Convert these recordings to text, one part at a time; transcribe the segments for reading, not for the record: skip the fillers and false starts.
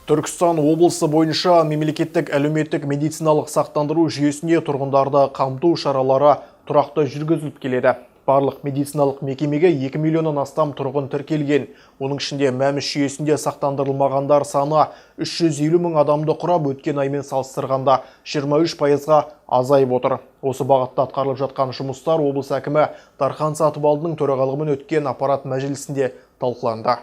Түркістан облысы бойынша мемлекеттік әлеуметтік медициналық сақтандыру жүйесіне тұрғындарды қамту шаралары тұрақты жүргізіліп келеді. Барлық медициналық мекемеге 2 миллионнан астам тұрғын тіркелген. Оның ішінде мәмс жүйесінде сақтандырылмағандар саны 350 мың адамды құрап, өткен аймен салыстырғанда 23%-ға азайып отыр. Осы бағытта атқарылып жатқан жұмыстар облыс әкімі Дархан Сатыбалдының төрағалығымен өткен аппарат мәжілісінде талқыланды.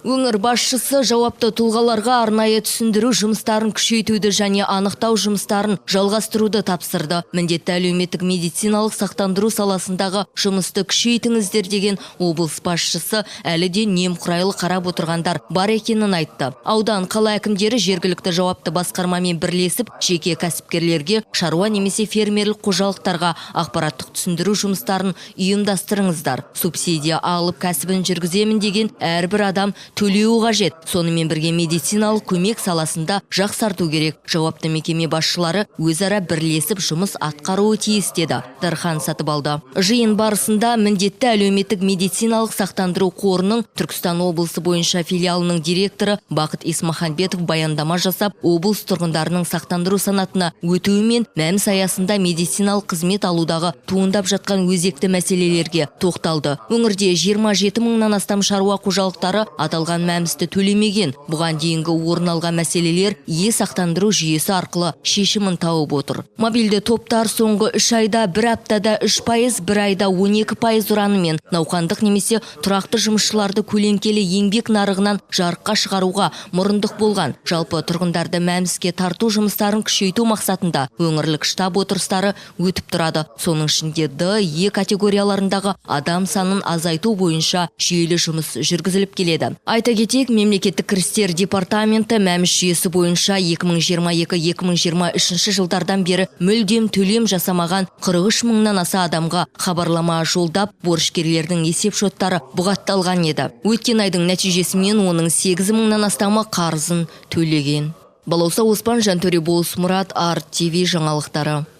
Өңір басшысы жауапты тұлғаларға арнайы түсіндіру жұмыстарын күшейтуді және анықтау жұмыстарын жалғастыруды тапсырды. Міндетті әлеуметтік медициналық сақтандыру саласындағы жұмысты күшейтіңіздер деген облыс басшысы әлі де немқұрайлы қарап отырғандар бар екенін айтты. Аудан қала әкімдері жергілікті жауапты басқармамен бірлесіп, жеке кәсіпкерлерге, шаруа немесе фермерлік қожалықтарға ақпараттық түсіндіру жұмыстарын ұйымдастырыңыздар. Субсидия алып кәсібін жүргіземін деген әрбір адам төлеуі қажет. Сонымен бірге медициналық көмек саласында жақсарту керек. Жауапты мекеме басшылары өзара бірлесіп жұмыс атқаруы тиіс деді Дархан Сатыбалды. Жиын барысында міндетті әлеуметтік медициналық сақтандыру қорының Түркістан облысы бойынша филиалының директоры Бақыт Исмаханбетов баяндама жасап, облыс тұрғындарының сақтандыру санатына өтуі мен мәмс аясында медициналық қызмет алудағы туындап жатқан өзекті мәселелерге тоқталды. Өңірде 27 мыңнан астам шаруа қожалықтары аталған мәмсті төлемеген. Бұған дейінгі орын алған мәселелер сақтандыру жүйесі арқылы шешімін тауып отыр. Мобильді топтар соңғы 3 айда 1 аптада 3%, 1 айда 12% ұранымен науқандық немесе тұрақты жұмысшыларды көлеңкелі еңбек нарығынан жарыққа шығаруға мұрындық болған. Жалпы тұрғындарды мәмске тарту жұмыстарын күшейту мақсатында өңірлік штаб отырыстары өтіп тұрады. Соның ішінде Д, Е категорияларындағы адам санын азайту бойынша жүйелі жұмыс жүргізіліп келеді. Айта кетейік, мемлекеттік кірістер департаменті мәмс жүйесі бойынша 2022-2023 жылдардан бері мүлдем төлем жасамаған 43 мыңнан аса адамға хабарлама жолдап, борышкерлердің есеп шоттары бұғатталған еді. Өткен айдың нәтижесімен оның 8 мыңнан астамы қарызын төлеген. Балауса Оспан, Жантөре Болыс Мұрат, АРТ ТВ жаңалықтары.